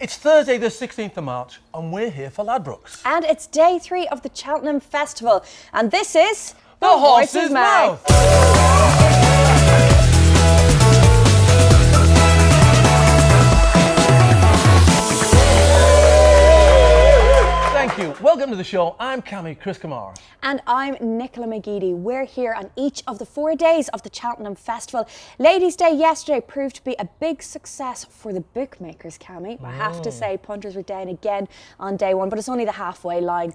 It's Thursday the 16th of March and we're here for Ladbrokes. And it's day 3 of the Cheltenham Festival. And this is The Horse's Mouth. Thank you. Welcome to the show. I'm Cammy Chris Kamara. And I'm Nicola McGeady. We're here on each of the 4 days of the Cheltenham Festival. Ladies' Day yesterday proved to be a big success for the bookmakers, Cammy. I have to say, punters were down again on day 1, but it's only the halfway line.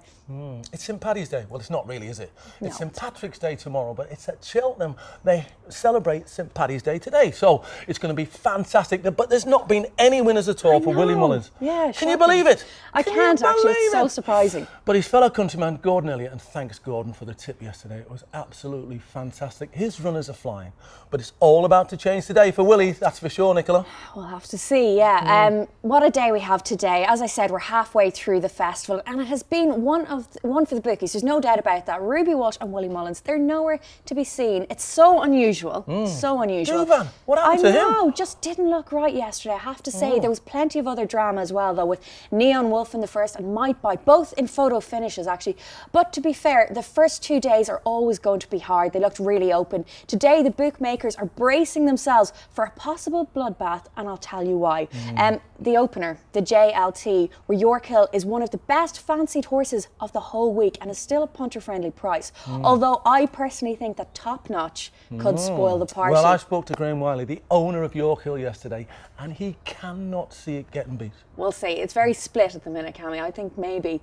It's St Paddy's Day. Well, it's not really, is it? No. It's St Patrick's Day tomorrow, but it's at Cheltenham. They celebrate St Paddy's Day today, so it's going to be fantastic. But there's not been any winners at all for Willie Mullins. Yeah, Can you believe it? I can't actually. It's so surprising. But his fellow countryman, Gordon Elliott, and thanks Gordon for the tip yesterday. It was absolutely fantastic. His runners are flying, but it's all about to change today for Willie, that's for sure, Nicola. We'll have to see, yeah. What a day we have today. As I said, we're halfway through the festival, and it has been one for the bookies. There's no doubt about that. Ruby Walsh and Willie Mullins, they're nowhere to be seen. It's so unusual, so unusual. Duvan, what happened to him? I know, just didn't look right yesterday, I have to say. There was plenty of other drama as well, though, with Neon Wolf in the first and Might Bite, both in photo finishes, actually. But to be fair, the first 2 days are always going to be hard. They looked really open. Today, the bookmakers are bracing themselves for a possible bloodbath, and I'll tell you why. The opener, the JLT, where York Hill is one of the best fancied horses of the whole week and is still a punter-friendly price. Although I personally think that Top Notch could spoil the party. Well, I spoke to Graham Wiley, the owner of York Hill, yesterday, and he cannot see it getting beat. We'll see. It's very split at the minute, Cammy. I think maybe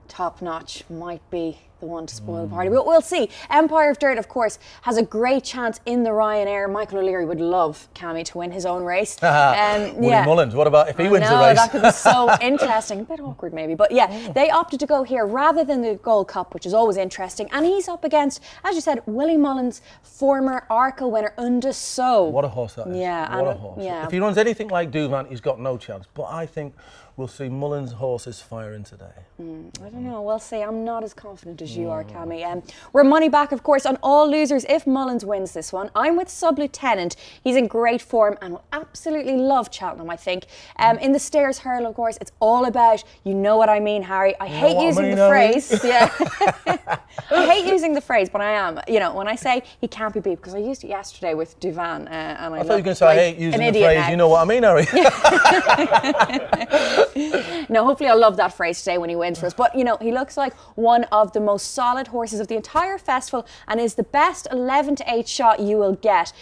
Top Notch might be the one to spoil the party, but we'll see. Empire of Dirt, of course, has a great chance in the Ryanair. Michael O'Leary would love Cammy to win his own race. Willie Mullins, what about if he wins the race? That could be so interesting. A bit awkward maybe, but yeah, they opted to go here rather than the Gold Cup, which is always interesting. And he's up against, as you said, Willie Mullins, former Arkle winner Unda So. What a horse that is. Yeah, what a horse. Yeah. If he runs anything like Duvan, he's got no chance. But I think we'll see Mullins' horses firing today. I don't know, we'll see. I'm not as confident as you are, Cammy. We're money back, of course, on all losers if Mullins wins this one. I'm with Sub Lieutenant. He's in great form and will absolutely love Cheltenham, I think. In the Stairs Hurl, of course, it's all about, you know what I mean, Harry. I hate using the phrase. Yeah. I hate using the phrase, but I am. You know, when I say he can't be beat, because I used it yesterday with Duvan. And I thought you were going to say, I hate using the phrase, now. You know what I mean, Harry? No, hopefully I'll love that phrase today when he wins for us. But, you know, he looks like one of the most solid horses of the entire festival and is the best 11 to 8 shot you will get.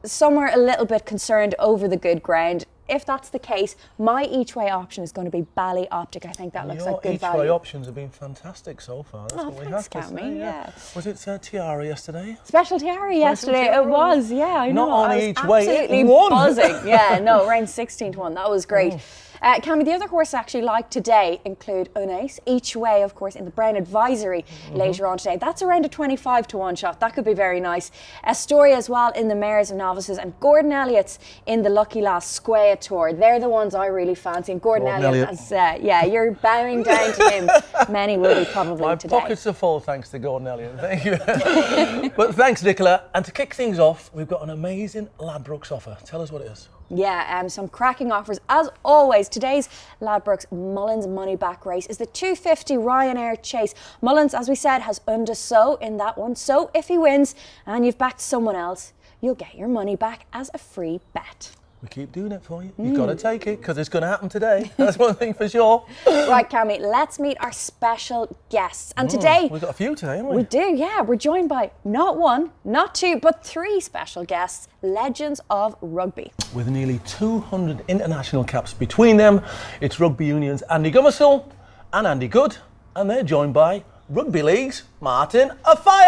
Some are a little bit concerned over the good ground. If that's the case, my each-way option is going to be Bally Optic. I think that looks like good value. Your each-way options have been fantastic so far. That's what we have to say. Yeah. Was it Tiara yesterday? Special Tiara yesterday. It was, yeah, I know. Not only each way, absolutely it won. Buzzing. Yeah, no, around 16 to 1. That was great. Cammy, the other horse I actually like today include Unace, each way, of course, in the Brown Advisory later on today. That's around a 25 to 1 shot. That could be very nice. Astoria as well in the Mares and Novices, and Gordon Elliott's in the Lucky Lass Square Tour. They're the ones I really fancy. And Gordon Elliott, has, yeah, you're bowing down to him. Many will be probably today. My pockets are full thanks to Gordon Elliott. Thank you. But thanks, Nicola. And to kick things off, we've got an amazing Ladbrokes offer. Tell us what it is. Yeah, some cracking offers. As always, today's Ladbrokes Mullins money back race is the 250 Ryanair Chase. Mullins, as we said, has Unda So in that one. So if he wins and you've backed someone else, you'll get your money back as a free bet. We keep doing it for you. You've got to take it because it's going to happen today. That's one thing for sure. Right, Cammy, let's meet our special guests. And today... We've got a few today, haven't we? We do, yeah. We're joined by not 1, not 2, but 3 special guests, legends of rugby. With nearly 200 international caps between them, it's Rugby Union's Andy Gummersall and Andy Good, and they're joined by Rugby League's Martin Afire!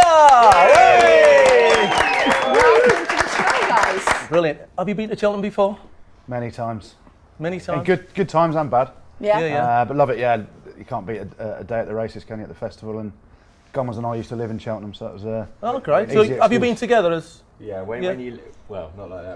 Welcome to the show, guys. Brilliant. Have you been to Cheltenham before? Many times. Many times? And good times and bad. Yeah. But love it, yeah. You can't beat a day at the races, can you, at the festival? And Gommers and I used to live in Cheltenham, so it was oh, great. So have you been together as... Yeah, when you... Well, not like that.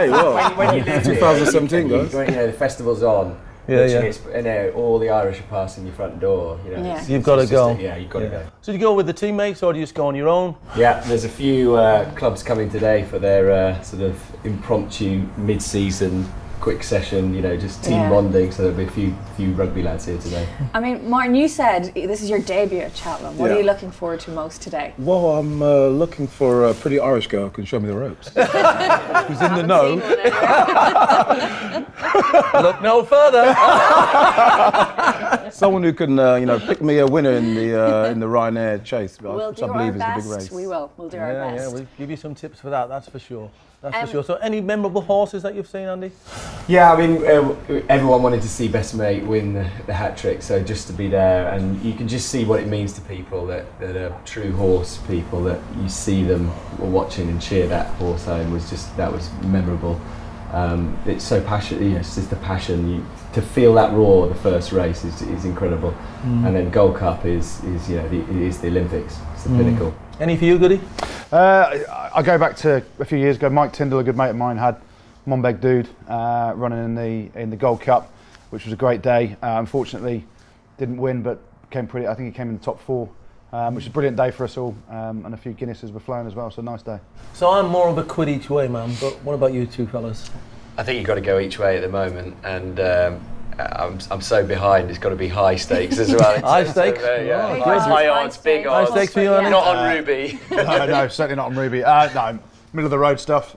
But when you live 2017, guys. When, the festival's on, and all the Irish are passing your front door. So you've got to go. You've got to go. So do you go with the teammates or do you just go on your own? Yeah, there's a few clubs coming today for their sort of impromptu mid-season quick session, just team bonding. So there'll be a few rugby lads here today. I mean, Martin, you said this is your debut at Cheltenham. What are you looking forward to most today? Well, I'm looking for a pretty Irish girl who can show me the ropes. Who's in the know. Look no further. Someone who can, pick me a winner in the Ryanair chase, which I believe is a big race. We'll do our best. Yeah, we'll give you some tips for that. That's for sure. So, any memorable horses that you've seen, Andy? Yeah, I mean, everyone wanted to see Best Mate win the hat trick, so just to be there, and you can just see what it means to people that are true horse people, that you see them watching and cheer that horse home that was memorable. It's so passionate, it's just the passion. To feel that roar the first race is incredible, and then Gold Cup is the Olympics. It's the pinnacle. Any for you, Goody? I go back to a few years ago. Mike Tyndall, a good mate of mine, had Monbeg Dude running in the Gold Cup, which was a great day. Unfortunately, didn't win, but I think he came in the top 4, which was a brilliant day for us all. And a few Guinnesses were flown as well, so nice day. So I'm more of a quid each way man, but what about you two fellas? I think you've got to go each way at the moment, and I'm so behind. It's got to be high stakes as well. High stakes? High odds, big odds. High stakes for you, Andy? Not on Ruby. No, certainly not on Ruby. No, middle of the road stuff.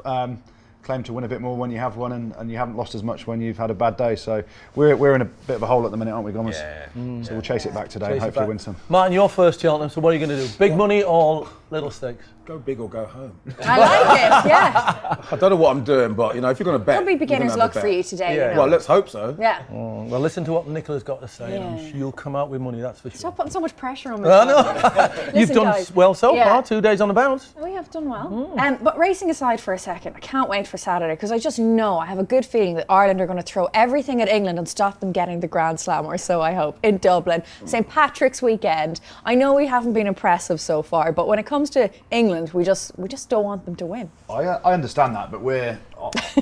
Claim to win a bit more when you have one, and you haven't lost as much when you've had a bad day. So we're in a bit of a hole at the minute, aren't we, Gomes? Yeah. So we'll chase it back today and hopefully win some. Martin, your first Cheltenham, so what are you going to do? Big money or little stakes? Go big or go home. I like it, yeah. I don't know what I'm doing, but if you're going to bet, It'll be beginner's luck for you today. Yeah. Well, let's hope so. Yeah. Well, listen to what Nicola's got to say, and I'm sure you'll come out with money, that's for sure. Stop putting so much pressure on me. I know. You've done guys. well so Yeah. far, 2 days on the bounce. We have done well. But racing aside for a second, I can't wait for Saturday because I just know, I have a good feeling that Ireland are going to throw everything at England and stop them getting the Grand Slam, or so I hope, in Dublin. St. Patrick's weekend. I know we haven't been impressive so far, but when it comes to England, we just don't want them to win. I understand that, but we're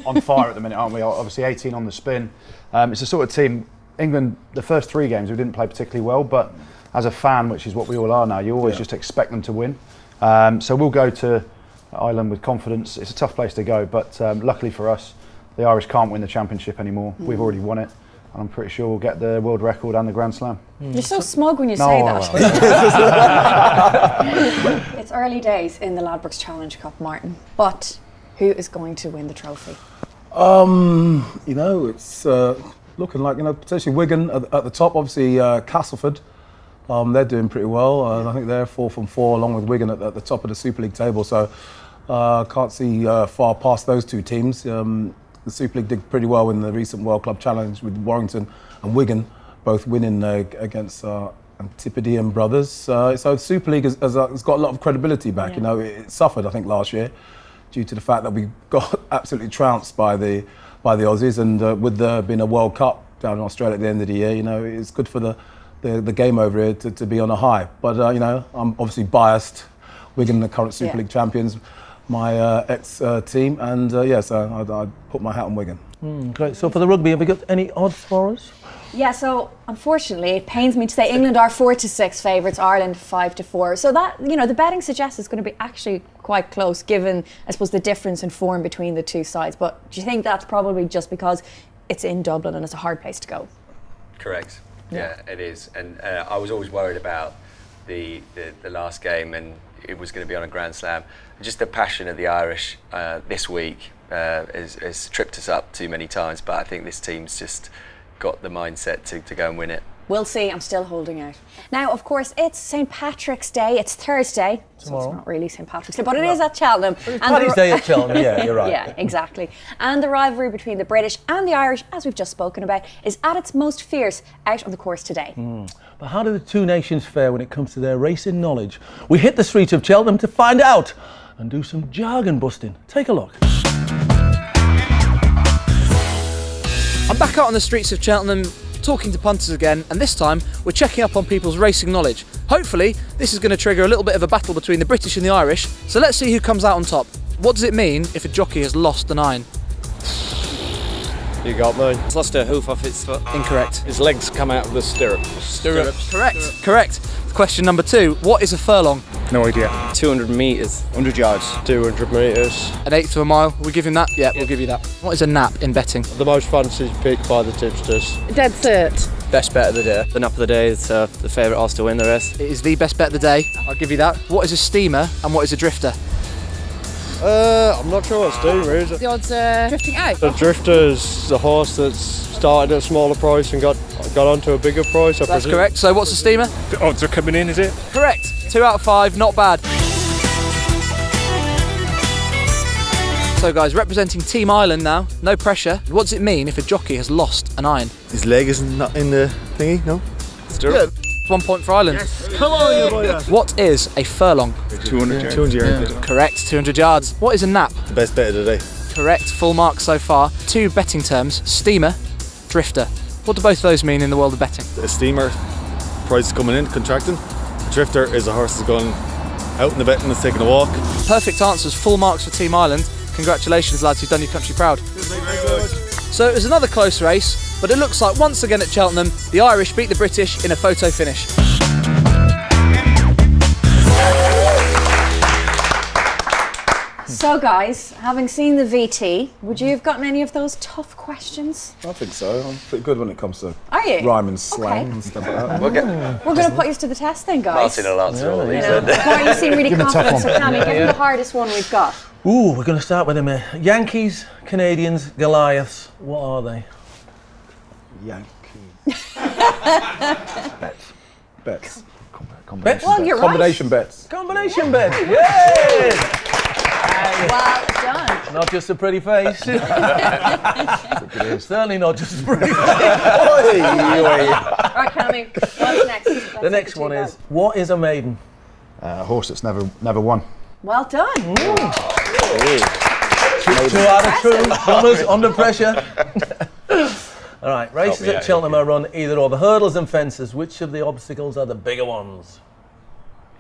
on fire at the minute, aren't we? Obviously 18 on the spin. It's a sort of team, England, the first 3 games we didn't play particularly well, but as a fan, which is what we all are now, you always just expect them to win. So we'll go to Ireland with confidence. It's a tough place to go, but luckily for us, the Irish can't win the championship anymore. We've already won it, and I'm pretty sure we'll get the world record and the Grand Slam. You're so smug when you say that. It's early days in the Ladbrokes Challenge Cup, Martin, but who is going to win the trophy? It's looking like, potentially Wigan at the top, obviously Castleford. They're doing pretty well. I think they're 4 from 4 along with Wigan at the top of the Super League table, so can't see far past those 2 teams. The Super League did pretty well in the recent World Club Challenge with Warrington and Wigan both winning against Antipodean brothers. So the Super League has got a lot of credibility back. Yeah. It suffered, I think, last year due to the fact that we got absolutely trounced by the Aussies, and with there being a World Cup down in Australia at the end of the year, it's good for the game over here to be on a high. But I'm obviously biased. Wigan, the current Super League champions, my ex-team, and so I'd put my hat on Wigan. Great. So for the rugby, have we got any odds for us? Yeah, so unfortunately, it pains me to say England are 4-6 favourites, Ireland 5-4. So that, the betting suggests it's going to be actually quite close, given, I suppose, the difference in form between the 2 sides. But do you think that's probably just because it's in Dublin and it's a hard place to go? Correct. Yeah, it is. And I was always worried about the last game, and it was going to be on a Grand Slam. Just the passion of the Irish this week has tripped us up too many times, but I think this team's just got the mindset to go and win it. We'll see. I'm still holding out. Now, of course, it's St. Patrick's Day. It's Thursday. Tomorrow. So it's not really St. Patrick's Day, but it is at Cheltenham. Paddy's Day at Cheltenham, yeah, you're right. Yeah, exactly. And the rivalry between the British and the Irish, as we've just spoken about, is at its most fierce out on the course today. But how do the 2 nations fare when it comes to their racing knowledge? We hit the streets of Cheltenham to find out and do some jargon busting. Take a look. I'm back out on the streets of Cheltenham talking to punters again, and this time we're checking up on people's racing knowledge. Hopefully this is going to trigger a little bit of a battle between the British and the Irish, so let's see who comes out on top. What does it mean if a jockey has lost an iron? You got me. He's lost a hoof off its foot. Incorrect. His legs come out of the stirrup. Stirrups. Correct. Question number 2. What is a furlong? No idea. 200 metres. 100 yards. 200 metres. An eighth of a mile. We give him that? Yeah, we'll give you that. What is a nap in betting? The most fancied pick by the tipsters. Dead cert. Best bet of the day. The nap of the day is the favourite horse to win the race. It is the best bet of the day. I'll give you that. What is a steamer and what is a drifter? I'm not sure what steamer is. The odds drifting out. The drifter's the horse that's started at a smaller price and got onto a bigger price. I That's presume. correct. So what's a steamer? The odds are coming in, is it? Correct. 2 out of 5. Not bad. So guys, representing Team Ireland now. No pressure. What does it mean if a jockey has lost an iron? His leg is not in the thingy, no? Good. 1 point for Ireland. Come on, you boy. What is a furlong? 200 yards. Correct. 200 yards. What is a nap? The best bet of the day. Correct. Full mark so far. 2 betting terms. Steamer, drifter. What do both of those mean in the world of betting? A steamer, price is coming in, contracting. A drifter is a horse that's going out in the betting and is taking a walk. Perfect answers. Full marks for Team Ireland. Congratulations, lads. You've done your country proud. So it was another close race, but it looks like once again at Cheltenham, the Irish beat the British in a photo finish. So guys, having seen the VT, would you have gotten any of those tough questions? I think so. I'm pretty good when it comes to Are you? rhyming slang Okay. and stuff like that. We're going to put you to the test then, guys. Martin will answer all of these. Why you seem really Give him a tough confident, so one. Cammy, give him the hardest one we've got. Ooh, we're going to start with them. Yankees, Canadians, Goliaths. What are they? Yankees. Bets. Bets? Well, you're Combination bets. Combination bets. Yes! Well done. Not just a pretty face. Certainly not just a pretty face. Right, Cammy, what's next? The next one is, what is a maiden? A horse that's never won. Well done. 2 out of 2. Bombers under pressure. All right, races at Cheltenham are run either over hurdles and fences. Which of the obstacles are the bigger ones?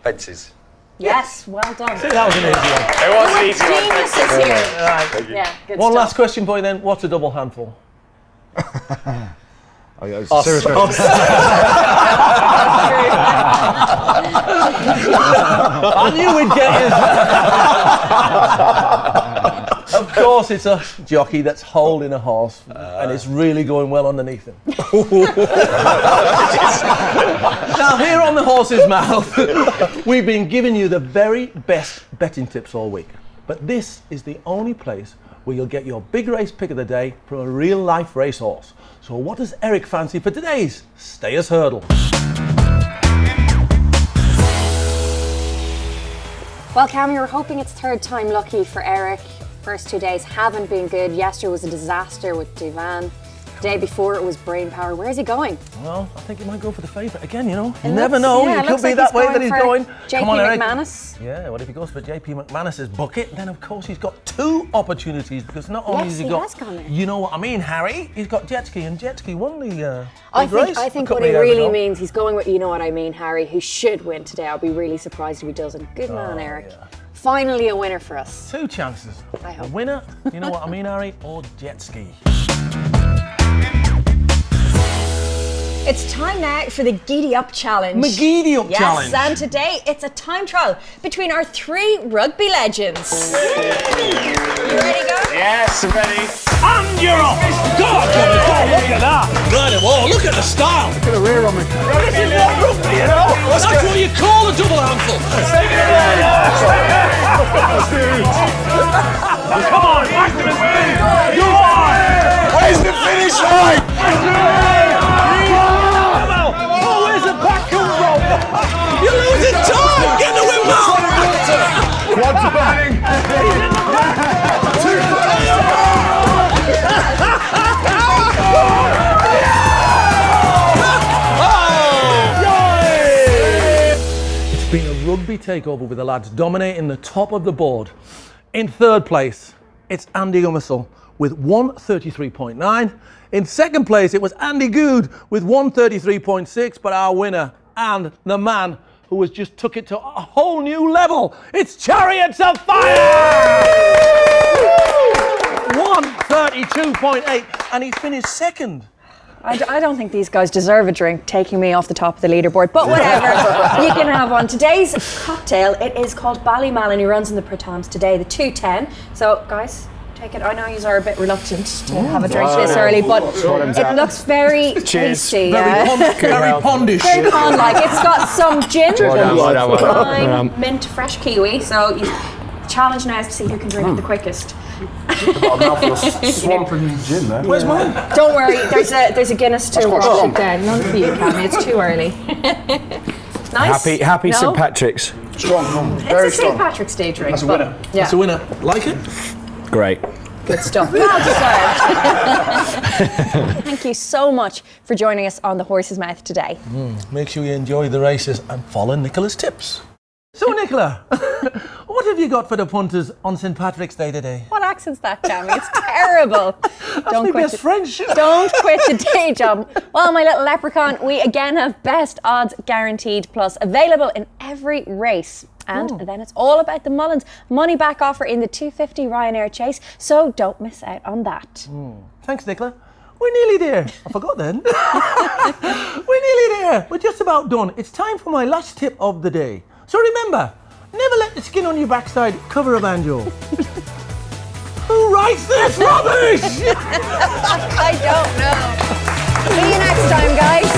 Fences. Yes, well done. See, that was an easy one. It was an easy one. Geniuses here. Right. Yeah, good One stuff. last question for you then. What's a double handful? Oh, yeah, it's a serious question. I knew we'd get you. Of course, it's a jockey that's holding a horse and it's really going well underneath him. Now, here on the horse's mouth, we've been giving you the very best betting tips all week. But this is the only place where you'll get your big race pick of the day from a real life racehorse. So what does Eric fancy for today's Stayers Hurdle? Well, Cam, you're hoping it's third time lucky for Eric. First 2 days haven't been good. Yesterday was a disaster with Duvan. The day before it was brain power. Where's he going? Well, I think he might go for the favourite again, you know. You It never looks- know. yeah, It it could looks be like that he's way going that he's for going. JP Come on, Eric. McManus. Yeah, what if he goes for JP McManus's bucket? Then, of course, he's got 2 opportunities because not only Yes, has he he got, has gone there. you know what I mean, Harry, he's got jet ski, and jet ski won the I big race think a what couple he of years really ago. means, he's going with, you know what I mean, Harry, who should win today. I'll be really surprised if he doesn't. Good man, Eric. yeah. Finally a winner for us. 2 chances. I hope. A winner, you know what I mean, Harry, or jet ski. It's time now for the Giddy Up Challenge. McGeady Up Yes, Challenge. and today it's a time trial between our 3 rugby legends. You ready, go? Yes, ready. And you're off! God, look at that! Right, whoa, look at the style! Look at the rear on me. This is not rugby, you know? That's what you call a double handful. Come on, back to the speed! Go on! Where's the finish line? Oh, where's the back come from? You're losing time! Get the whip now! Quads are burning. It's been a rugby takeover with the lads dominating the top of the board. In third place, it's Andy Gummissel with 133.9. In second place, it was Andy Good with 133.6, but our winner and the man who has just took it to a whole new level, it's Chariots of Fire! 132.8, and he finished second. I don't think these guys deserve a drink taking me off the top of the leaderboard, but whatever. You can have one. Today's cocktail, it is called Ballymal, and he runs in the Protams today, the 210. So, guys, take it. I know you are a bit reluctant to have a drink this early, but it looks very tasty. Very pondish. Very pond-like. It's got some gin, lime, mint, fresh kiwi. So, the challenge now is to see who can drink it the quickest. Swamping gin there. Where's mine? Don't worry, there's a Guinness to wash down. None for you, Cammy. It's too early. Nice. Happy No? St. Patrick's. Strong. It's Very a St. strong. Patrick's Day drink. That's a winner. Yeah. That's a winner. Like it? Great. Good stuff. Well deserved. Thank you so much for joining us on The Horse's Mouth today. Make sure you enjoy the races and follow Nicola's tips. So, Nicola, what have you got for the punters on St. Patrick's Day today? What accent's that, Cammy? It's terrible. That's my best French. Don't quit the day job. Well, my little leprechaun, we again have best odds guaranteed plus available in every race. And then it's all about the Mullins money back offer in the 250 Ryanair Chase. So don't miss out on that. Thanks, Nicola. We're nearly there. I forgot then. We're nearly there. We're just about done. It's time for my last tip of the day. So remember, never let the skin on your backside cover a banjo. Who writes this rubbish? I don't know. See you next time, guys.